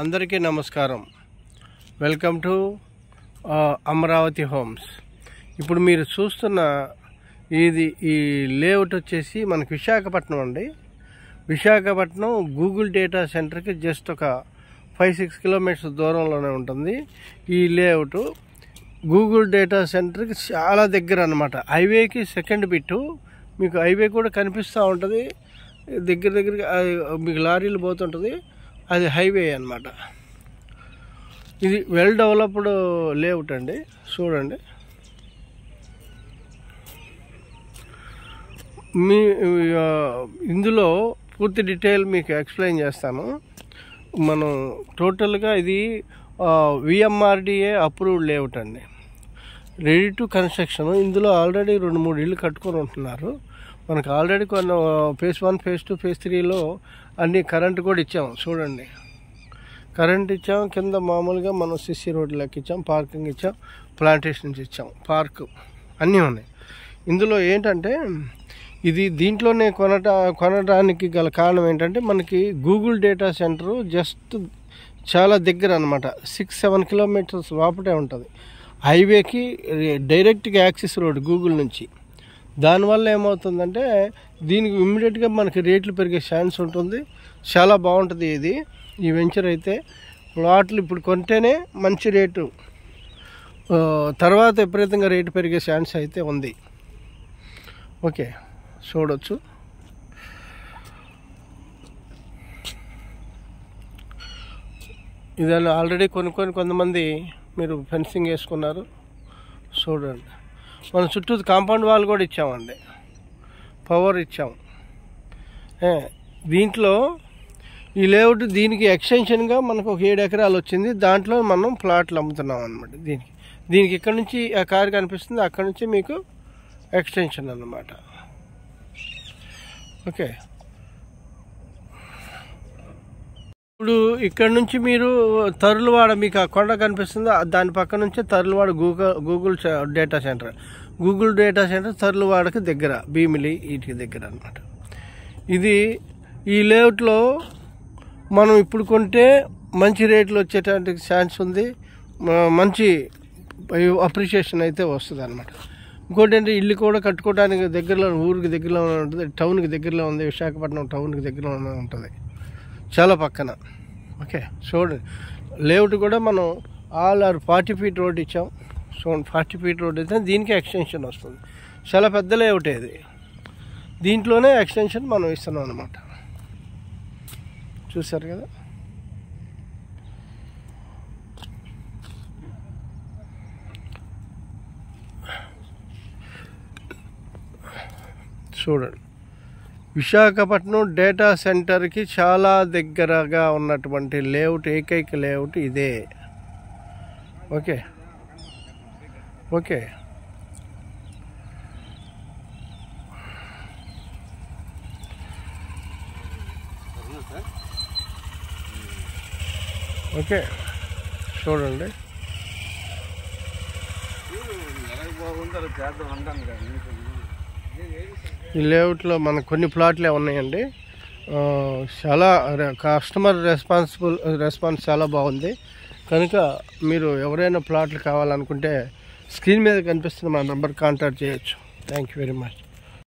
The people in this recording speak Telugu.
అందరికీ నమస్కారం. Welcome to Amaravati homes. ఇప్పుడు మీరు చూస్తున్న ఈ లేఅవుట్ వచ్చేసి మనకి విశాఖపట్నం అండి. విశాఖపట్నం గూగుల్ డేటా సెంటర్కి జస్ట్ ఒక 5-6 కిలోమీటర్స్ దూరంలోనే ఉంటుంది. ఈ లేఅవుట్ గూగుల్ డేటా సెంటర్కి చాలా దగ్గర అన్నమాట. హైవేకి సెకండ్ బిట్టు, మీకు హైవే కూడా కనిపిస్తూ ఉంటుంది. దగ్గరగా మీకు లారీలు పోతుంటుంది, అది హైవే అన్నమాట. ఇది వెల్ డెవలప్డ్ లేఅవుట్ అండి. చూడండి, మీ ఇందులో పూర్తి డీటెయిల్ మీకు ఎక్స్ప్లెయిన్ చేస్తాను. మనం టోటల్గా ఇది విఎంఆర్డిఏ అప్రూవ్డ్ లేఅవుట్ అండి, రెడీ టు కన్స్ట్రక్షన్. ఇందులో ఆల్రెడీ 2-3 ఇళ్ళు కట్టుకొని ఉంటున్నారు. మనకు ఆల్రెడీ కొన్ని phase 1, phase 2, phase 3లో అన్ని కరెంట్ కూడా ఇచ్చాము. చూడండి, కరెంట్ ఇచ్చాం, కింద మామూలుగా మనం సిసి రోడ్లకి ఇచ్చాం, పార్కింగ్ ఇచ్చాం, ప్లాంటేషన్స్ ఇచ్చాం, పార్క్ అన్నీ ఉన్నాయి. ఇందులో ఏంటంటే ఇది దీంట్లోనే కొనడానికి గల కారణం ఏంటంటే మనకి గూగుల్ డేటా సెంటరు జస్ట్ చాలా దగ్గర అనమాట. 6-7 కిలోమీటర్స్ లోపటే ఉంటుంది. హైవేకి డైరెక్ట్గా యాక్సెస్ రోడ్ గూగుల్ నుంచి. దానివల్ల ఏమవుతుందంటే దీనికి ఇమ్మీడియట్గా మనకి రేట్లు పెరిగే ఛాన్స్ ఉంటుంది. చాలా బాగుంటుంది ఈ వెంచర్ అయితే. ప్లాట్లు ఇప్పుడు కొంటేనే మంచి రేటు, తర్వాత విపరీతంగా రేటు పెరిగే ఛాన్స్ అయితే ఉంది. ఓకే, చూడొచ్చు. ఇదాన్ని ఆల్రెడీ కొంతమంది మీరు ఫెన్సింగ్ వేసుకున్నారు. చూడండి, మనం చుట్టూ కాంపౌండ్ వాల్ కూడా ఇచ్చామండి, పవర్ ఇచ్చాము. దీంట్లో ఈ లేఅవుట్ దీనికి ఎక్స్టెన్షన్గా మనకు ఒక 7 ఎకరాలు వచ్చింది. దాంట్లో మనం ప్లాట్లు అమ్ముతున్నాం అనమాట. దీనికి ఇక్కడ నుంచి ఆ కారు కనిపిస్తుంది, అక్కడ నుంచి మీకు ఎక్స్టెన్షన్ అన్నమాట. ఓకే, ఇప్పుడు ఇక్కడ నుంచి మీరు తరులవాడ, మీకు ఆ కొండ కనిపిస్తుంది, దాని పక్క నుంచే Tarluvada Google data center. Google data center తరులవాడకి దగ్గర, భీమిలి వీటికి దగ్గర అనమాట. ఇది ఈ లేఅవుట్లో మనం ఇప్పుడు కొంటే మంచి రేట్లు వచ్చేటువంటి ఛాన్స్ ఉంది, మంచి అప్రిషియేషన్ అయితే వస్తుంది అనమాట. ఇంకోటి అంటే ఇల్లు కూడా కట్టుకోవడానికి దగ్గరలో, ఊరికి దగ్గరలో ఉంటుంది, టౌన్కి దగ్గరలో ఉంది. విశాఖపట్నం టౌన్కి దగ్గరలో ఉంటుంది, చాలా పక్కన. ఓకే, చూడండి, లేఅవుట్ కూడా మనం 40 ఫీట్ రోడ్ ఇచ్చాం. చూడండి, 40 ఫీట్ రోడ్ అయితే దీనికి ఎక్స్టెన్షన్ వస్తుంది. చాలా పెద్ద లేఅవుట్ ఇది, దీంట్లోనే ఎక్స్టెన్షన్ మనం ఇస్తున్నాం అనమాట. చూసారు కదా. చూడండి, విశాఖపట్నం డేటా సెంటర్కి చాలా దగ్గరగా ఉన్నటువంటి లేఅవుట్, ఏకైక లేఅవుట్ ఇదే. ఓకే ఓకే ఓకే చూడండి, ఈ లేఅవుట్లో మనకు కొన్ని ప్లాట్లే ఉన్నాయండి. చాలా కస్టమర్ రెస్పాన్స్ చాలా బాగుంది. కనుక మీరు ఎవరైనా ప్లాట్లు కావాలనుకుంటే స్క్రీన్ మీద కనిపిస్తున్న మా నెంబర్ కాంటాక్ట్ చేయొచ్చు. Thank you very much.